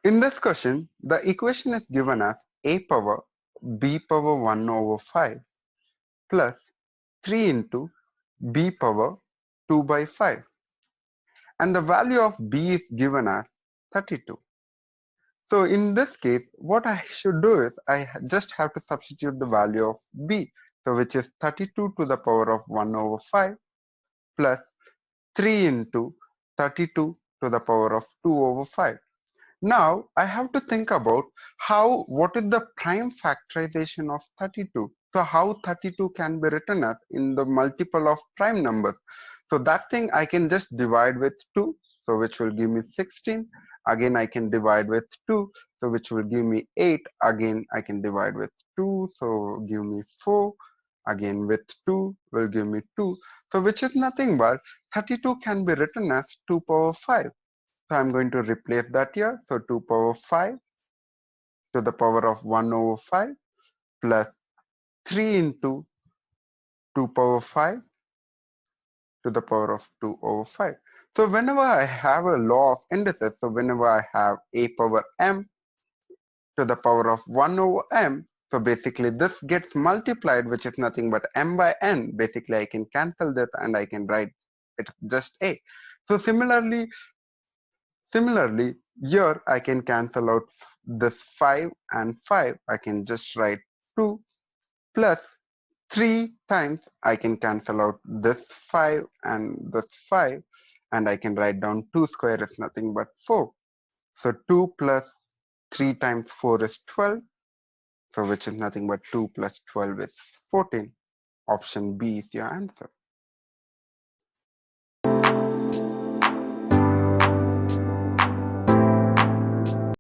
In this question, the equation is given as a power b power 1 over 5 plus 3 into b power 2 by 5, and the value of b is given as 32. So in this case, what I should do is I just have to substitute the value of b, so which is 32 to the power of 1 over 5 plus 3 into 32 to the power of 2 over 5. Now I have to think about what is the prime factorization of 32. So how 32 can be written as in the multiple of prime numbers. So that thing I can just divide with 2, so which will give me 16. Again I can divide with 2, so which will give me 8. Again I can divide with 2, so give me 4. Again with 2 will give me 2. So which is nothing but 32 can be written as 2 power 5. So I'm going to replace that here. So 2 power 5 to the power of 1 over 5 plus 3 into 2 power 5 to the power of 2 over 5. So whenever I have a law of indices, so whenever I have a power m to the power of 1 over m, so basically this gets multiplied, which is nothing but m by n. Basically I can cancel this and I can write it just a. So Similarly, here I can cancel out this 5 and 5. I can just write 2 plus 3 times I can cancel out this 5 and this 5, and I can write down 2 square is nothing but 4. So 2 plus 3 times 4 is 12. So which is nothing but 2 plus 12 is 14. Option B is your answer.